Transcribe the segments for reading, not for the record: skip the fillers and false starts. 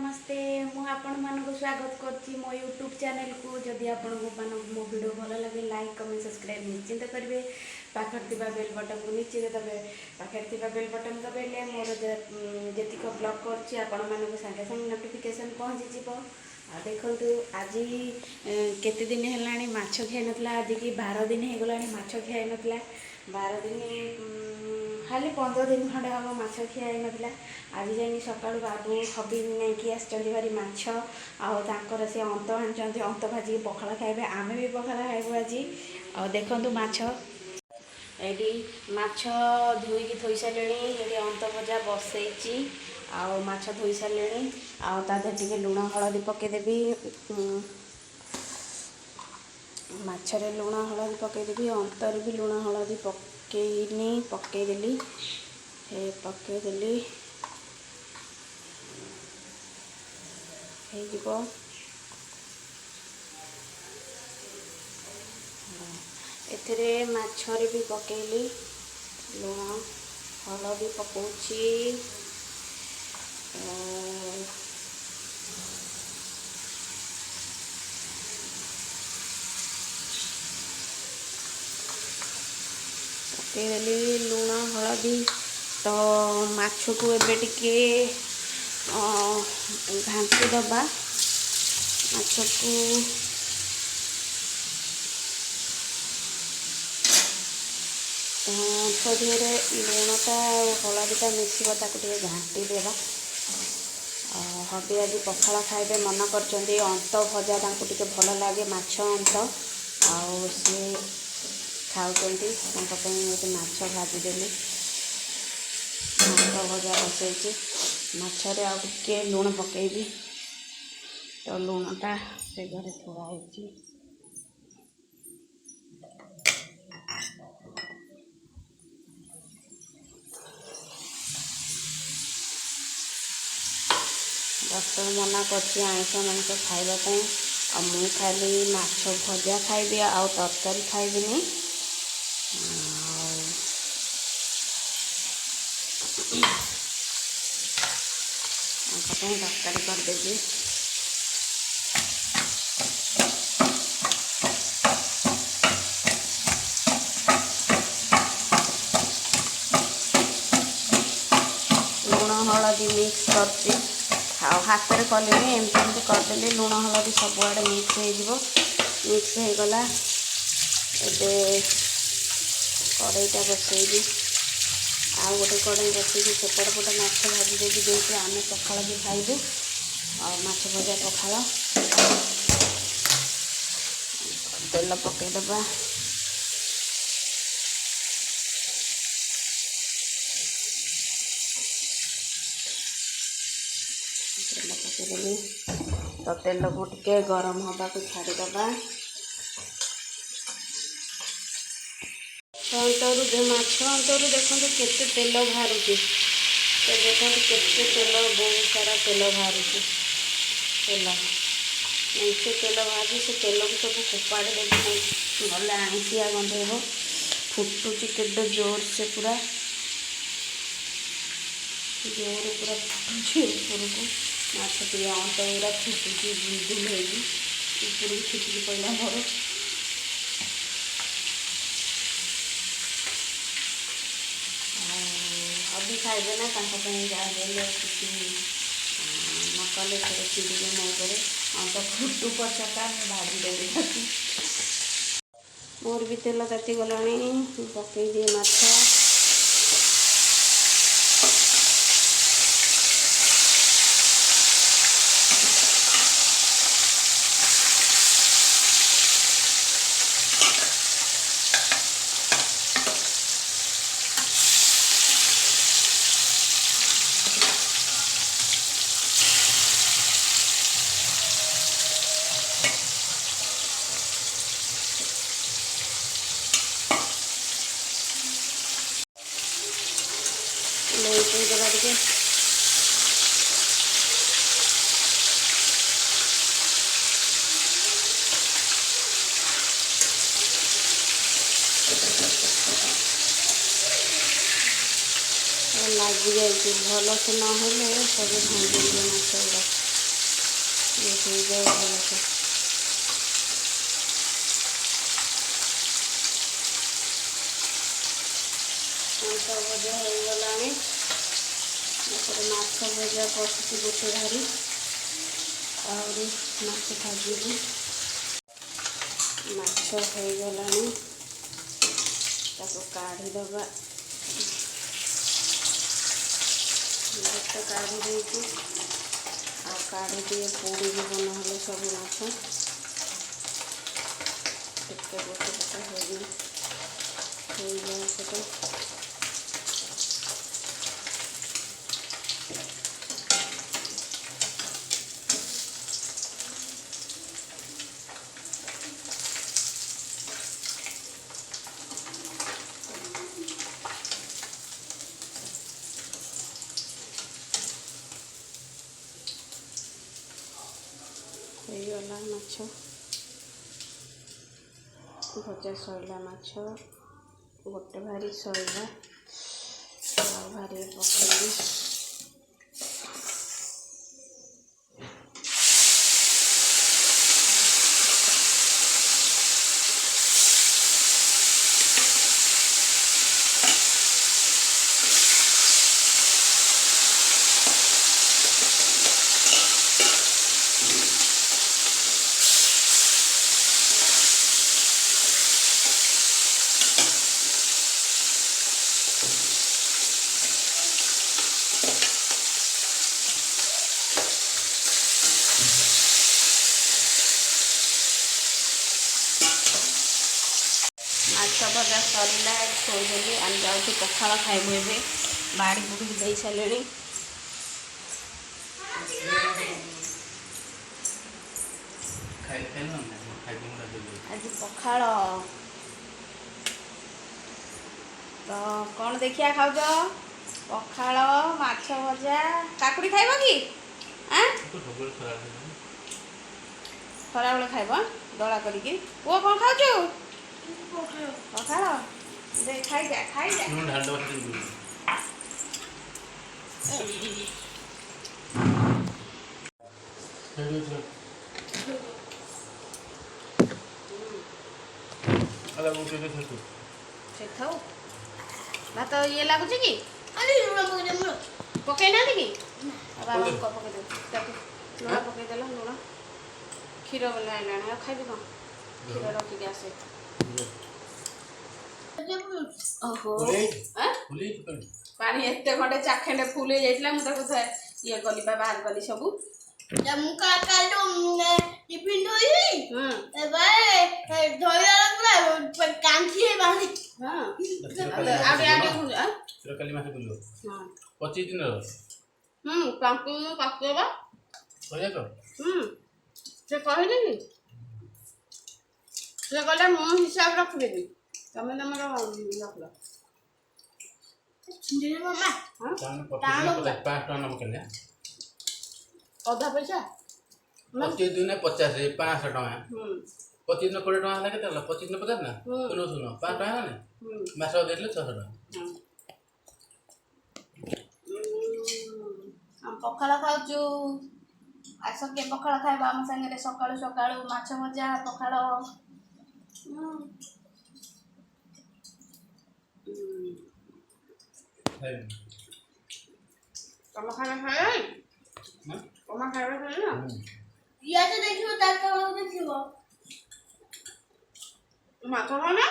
नमस्ते मु आपण मानक स्वागत करछि मो यूट्यूब चैनल को। जदि आपण मो वीडियो भल लगे लाइक कमेंट सब्सक्राइब निश्चिंत करेंगे। पाखर थिबा बेल बटन को निश्चित दबे। पाखर थिबा बेल बटन दबेले मोर जेतिक ब्लॉग करछि आपण मानक संगे संगे नोटिफिकेशन पहुंची जिवो। आ देखंतु आज केते दिन हेलाणी माछ खाइ नतला। आज की 12 दिन हे गलाणी माछ खाइ नतला। 12 दिन खाली 15 दिन खंडे हम माछ खियाई नतला। आज जाई सका बाबू हबी नहीं आसचंदी भारी माछ आर से अंत आनी अंत भाजी पखाला खाइबे। आमे भी पखाला खाइबू आज। आ देखंतु माछ एडी माछ धोईकी थोई सारे। ये अंत भजा बसई माछ धोई सारे। आधे लुण हलदी पकईदेवी। माछरे लुण हलदी पकईदेवी। अंतर भी लुण हलदी पकईनी पकईदेली पकईदेली हो एथिरे माछरे भी पकईली लुण हलदी पकाउची। पकईदेली लुण हलदी तो माछ को एबे टिके घांटी दबा। माछ को थोड़े लुणटा हलदीटा मिसब ताकू घांटी देवा। हबी आज पखाला खाइबे मन कर अंत भजा टे भल लगे माछ अंत आउ सी खाऊँ माछ भाजीदेली। अंत भजा बसई माछरे आउ टे लुण पकईबी तो लुणटा से घरे थोड़ा डॉक्टर मना कर आइंस मांस खावाई। मु खाली माछ भजा खाइबी आउ तरकारी खाइबिनी। तरकारी करदेवी। लुण हलदी मिक्स कर हाथ में कले एमती करदे लुण हलदी सबुआड़े मिक्स हो गला। एबे कड़ईटा बसैबी आउ गोटे कड़ई बसैबी सेपट पटे माछ भाजी देवी देखे आम पखाल भी खाइबू। और माछ भजा पखाल तेल पकईदबा। तेल पकईदेली तो तेल को टिके गरम हवा को छाड़ीदबा। अंतरु माछ अंतरु देखो केते तेल बाहर देखो केते तेल बहुत सारा तेल बाहर तेल से तेल बाहर से तेल को सब फोपाड़ी देवी गले आईसिया गंधेब। फुटुची केते जोर से पूरा जोर पूरा फुटुची ऊपर को माछ टे अंत पूरा फुटुची दुल होगी ऊपर छिटिकी पड़ा मोर। हबी खाइबे ना जहाँ किसी नकले थोड़े चिड़े मो अंत फुटू पचका भाजी देवी। मोर भी तेल ताती गला पकई दिए माछ। देवा टे लगी जाए भल से ना सब भांगी माछ गुड़ा ହେଇଯାଉ ଭଲସେ। ମାଛ ଭଜା ହେଇଗଲାଣି। ତାପରେ ମାଛ ଭଜା ପଶୁଛି ଗୋଟେ ଭାରି, ଆହୁରି ମାଛ ଭାଜିବି। ମାଛ ହେଇଗଲାଣି, ତାକୁ କାଢ଼ିଦେବା। ଗୋଟେ କାଢ଼ି ଦେଇଛି, ଆଉ କାଢ଼ି ଦିଏ ପୋଡ଼ିଯିବ ନହେଲେ ସବୁ ମାଛ। ଟିକେ ଗୋଟେ ପଟ ହେଇଯାଏ ସେଟା। ହେଇଗଲା ମାଛ ଭଜା, ସଇଲା ମାଛ ଗୋଟେ ଭାରି ସଇଲା, ଆଉ ଭାରି ପକେଇବି। ମାଛ ଭଜା ସରିଲା, ଥୋଇଦେଲି। ଆମେ ଯାଉଛୁ ପଖାଳ ଖାଇବୁ। ଏବେ ବାଡ଼ି ବୁଡ଼ିକି ଦେଇ ସାରିଲେଣି। ଆଜି ପଖାଳ ତ କ'ଣ ଦେଖିଆ ଖାଉଛ? ପଖାଳ, ମାଛ ଭଜା। କାକୁଡ଼ି ଖାଇବ କି? ଖରାବେଳେ ଖାଇବ ଦଳା କରିକି। ପୁଅ କ'ଣ ଖାଉଛୁ? ପଖାଳ ଦେ, ଖାଇଯା ଖାଇଯା। ସେଥାଉ ଭାତ ଇଏ ଲାଗୁଛି କି? ପକେଇ ନାହାନ୍ତି କି? ବାବାଙ୍କ ପକେଇଦେବୁ, ତାକୁ ଲୁଣ ପକେଇଦେଲ। ଲୁଣ, କ୍ଷୀର ଗଲା ହେଲାଣି, ଆଉ ଖାଇବି କ'ଣ? କ୍ଷୀର ରଖିକି ଆସେ। ଓହୋ, ପାଣି ଏତେ ଖଣ୍ଡେ ଚାଖେଣ୍ଡେ ଫୁଲ ହେଇଯାଇଥିଲା। ମୁଁ ତାକୁ ଇଏ କଲି ବା, ବାହାର କଲି ସବୁ। ସେ କହିଲେ କି ସେ କହିଲେ ମୁଁ ହିସାବ ରଖିଦେବି, ତମେ ତମର ରଖିଲ। ଅଧା ପଇସା 25 ଦିନ 50, 500 ଟଙ୍କା। 25 ଦିନ 20 ଟଙ୍କା ହେଲା। କେତେ ହେଲା? 25 ଦିନ 50 ନା? ଶୁଣ 5 ଟଙ୍କା ହେଲା। ମାସ ଦେଇଥିଲେ 600 ଟଙ୍କା। ପଖାଳ ଖାଉଛୁ। ଆସ କିଏ ପଖାଳ ଖାଇବା ଆମ ସାଙ୍ଗରେ? ସକାଳୁ ସକାଳୁ ମାଛ ଭଜା, ପଖାଳ। ତମ ଖାଇବା ଖାଇଲାଣି? ତମ ଖାଇବା ଖାଇଲା? ଇଆଡ଼େ ଦେଖିବ, ତା ତଳକୁ ଦେଖିବ। ମାଛ ଖାଉନା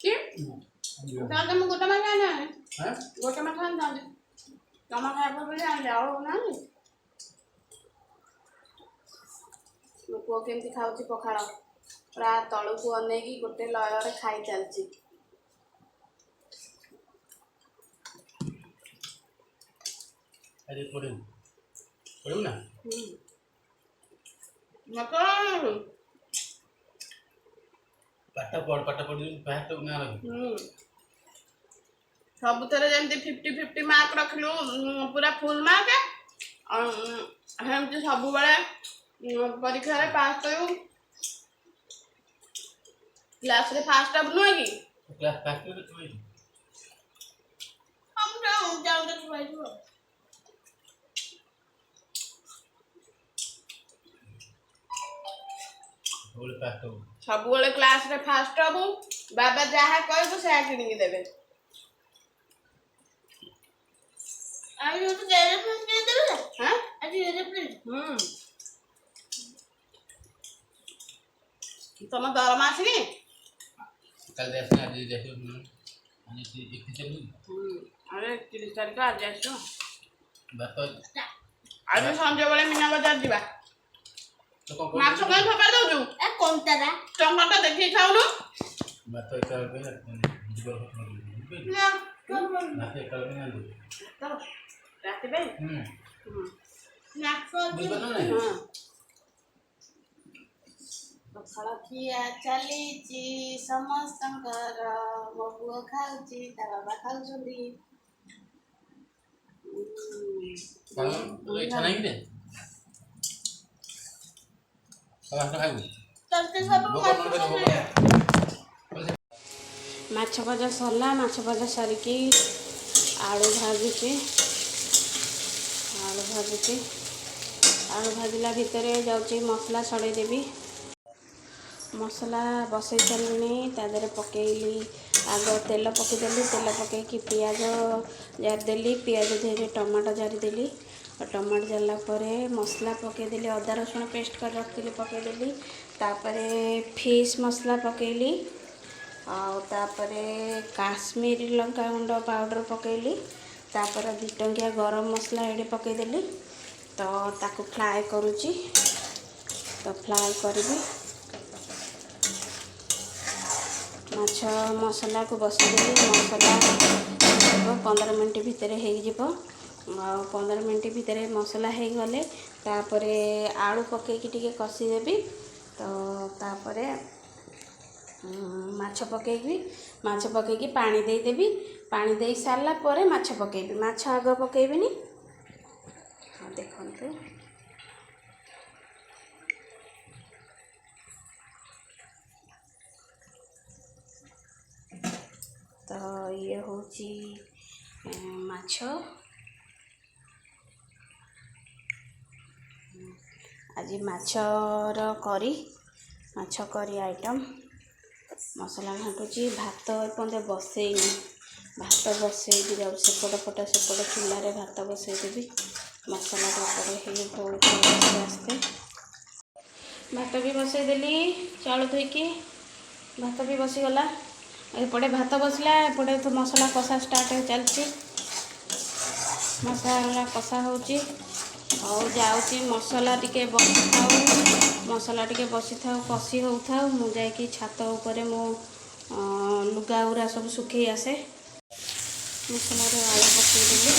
କି? ତାହେଲେ ମୁଁ ଗୋଟେ ମାଛ ଆଣିଥାନ୍ତି। ଗୋଟେ ମାଛ ଆଣିଥାନ୍ତି। ତମ ଖାଇବା ବୋଲି ଆଣିଲେ, ଆଉ ନାହାନ୍ତି। ମୋ ପୁଅ କେମିତି ଖାଉଛି ପଖାଳ, ପୁରା ତଳକୁ ଅନେଇକି ଗୋଟେ ଲୟରେ ଖାଇ ଚାଲିଛି। ପଡ଼ିବୁ ନା? ପାଠ ପଢ଼ି ସବୁଥିରେ ଯେମିତି 50-50 ମାର୍କ ରଖିଲୁ, ପୁରା ଫୁଲ୍ ମାର୍କ। ସେମିତି ସବୁବେଳେ ପରୀକ୍ଷାରେ ପାସ୍ କରିବୁ। କ୍ଲାସରେ ଫାଷ୍ଟ ହବୁ ନୁହେଁ କି? सब क्लास रे फास्ट हबु बाबा जहाँ कहबो से किनिक देबे आज तो तेरे फोन के देबे हां आज तेरे फोन तुम दरमा आसनी कल देखना आज देखो अनि एक चलू अरे 30 तारीख आज आसो बात आज संजय बेले मीना बाजार जीवा तो कौन माछ कहीं फका दउजु ए कौन तारा टमाटो देखि खाउनु बात कर पे जीवन ना कौन बात कर पे ना तो रात बे ना कौन बुझबो ना हां पखाला किया चलीची समस्तंकर मगुओ खाउची ता बाबा खाउछंदी तो इच्छा नहीं दे सब खाइबो करते सब माछ भजा सरला माछ भजा सारिकी आलू भाजुची आलू भाजिला भितर जाऊँगी मसला छड़े देवी मसला बसई सारे तादे पकईली आग तेल पकईदेली तेल पकईकि पियाज जारिदेली पियाज देहरे टमाटो जारिदेली टमाटो जारला मसला पकईदेली अदा रसुण पेस्ट कर रखी पकईदेली तापरे फिश मसला पकईली आउे काश्मीरी लंका गुंड पाउडर पकईली तापर 2 टंकिया गरम मसला ये पकईदेली तो ताकू फ्राए करुच्ची तो फ्राए करी माछ मसला को बसईदेली मसला 15 मिनट भितर हो 15 मिनट भितर मसला हो गले तापरे आलू पकईकी टिके कषिदेवी तो तापरे माछ पकईकी पानी देदेवी पानी दे सारा पर माछ पकईबी माछ आग पकईबिनी हाँ देखते तो ये हूँ माछ आज माछर करी माछ करी आइटम मसला घाटुची भात एपंदे बसईनी भात बसई जाऊँ सेपट चूल्हे भात बसईदेवी मसला आस्ते भात भी बसईदेली चाउल धोईकी भात भी बसीगला एपटे भात बसला एपटे तो मसला कषा स्टार्ट चलती मसला कषा होची और जाऊँगी मसला टिके बसी था मसला टिके बसी था कषि हो था मुझे छात उपरे मो लुगा गुरा सब सुखी आसे मसला आलू पकईदेली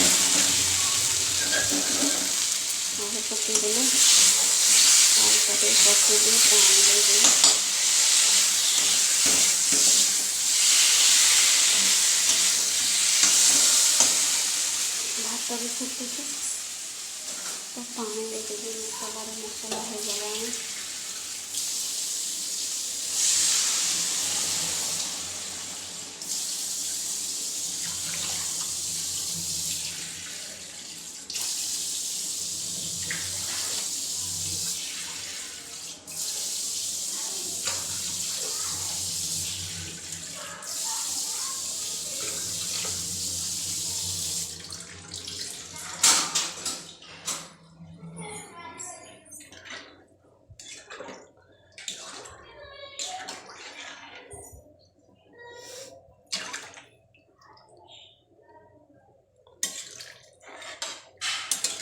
आलू पकईदेली आलू पकई पकईदेली पानी देदेली भात भी फुटुची तो पानी देदेली मसला हो गला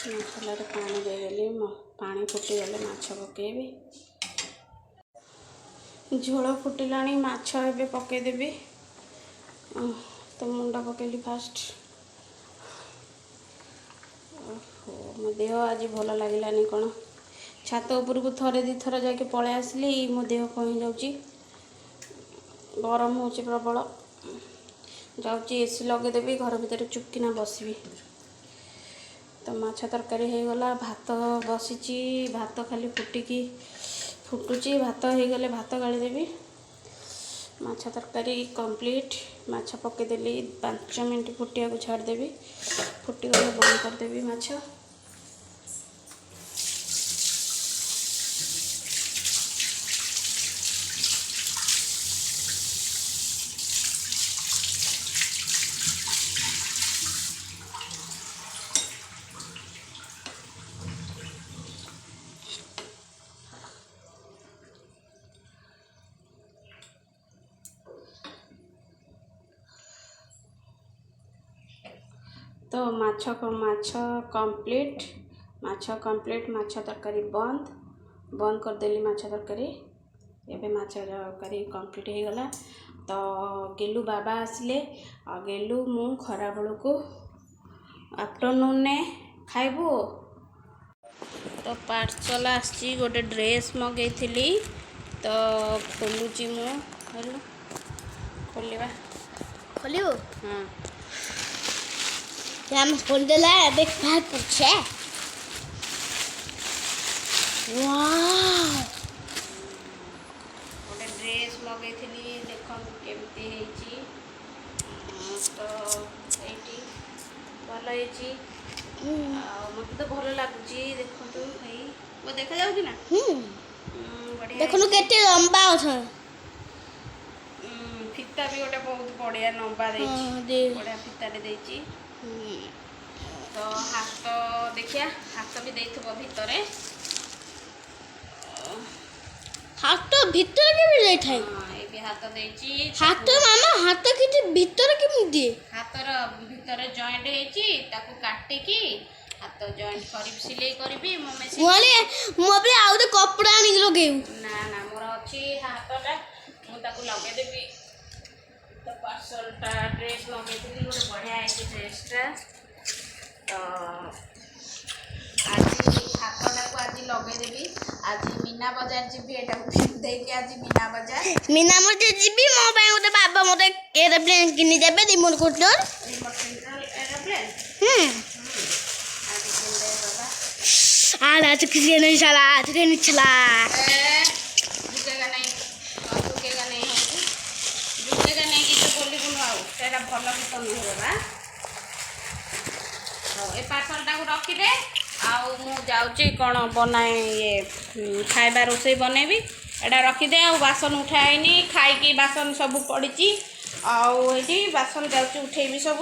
मसला पानी देदेली पानी फुटीगले माछ पकईबी झोल फुटिला माछ ए पकईदेवी तो मुंडा पकईली फास्ट मो देह आज भल लगे कौन छात उपरकू थरे 2 थर जाके पलि आसली मो देह कहीं जाऊँगी गरम हो प्रबल जाऊँगी एसी लगेदेवी घर भितर चुपकिना बसबी तो माछ तरकारी हो गला भात बसीची भात खाली फुटुची भात हो गले भात गाड़ी देवी माछ तरकारी कंप्लीट माछ पकईदेली 5 मिनट फुटिया को छाड़देवी फुटीगले बंद करदेवी माछ तो माछ कंप्लीट माछ तरकारी बंद करदेली माछ तरकारी एवं माछ तरकारी कंप्लीट हो गला। तो गेलू बाबा आसिले आ गेलू मु खरा बेलू को आफ्टरनून ने खाइबू। तो पार्सल आसी गोटे ड्रेस मगई थी तो खोलुची मु खोलिबा खोलियो हाँ हम खोल देला अबे बाहर पूछे वाह गोटे ड्रेस मगई थी देख केमती है तो ये भल है मत तो भल लगुच देखु भाई वो देखा जाऊँ ना बढ़िया देखो केते लंबा अथ फिता भी गोटे बहुत बढ़िया लंबा बढ़िया फिताटे देती। तो हाथ देखिया हाथ भी देइथबो भितरे हाथ भीतर के भी जाई थाई हां ए भी हाथ देइची हाथ मामा हाथ किते भीतर के मु दिए हाथर भितरे जॉइंट हेची ताको काटे की हाथ जॉइंट करी सिलाई करबी मो मेसिन वाले मोबले आउ दे कपड़ा आनी लगेउ ना ना मोर अछि हाथटा मु ताको लगे देबी। तो पार्सलटा ड्रेस मगेइଥିଲି गोटे बढ़िया है ड्रेसटा। तो आज हाथटा को आज लगेदेवी आज मीना बाजार जीवी एटा देखि आज मीना मते जीबी मो बाय ओते बाबा मते एरोप्लेन किनि देबे रिमोट कंट्रोल एरोप्लेन आज किन दे बाबा आज किसी नहीं चला ट्रेन चला रुकेगा नहीं रुकेगा नहीं कि तो बोली बुनु आउ तेरा भल कि तो नहीं बाबा। तो ए पार्सलटा को रखी दे आउ मु जाउची कोन बनाए ये खाइबा रोसई बनेबी एटा रखी दे आ बासन उठाइनी खाई की बासन सब पड़ी आउ एठी बासन जाउची उठेबी सब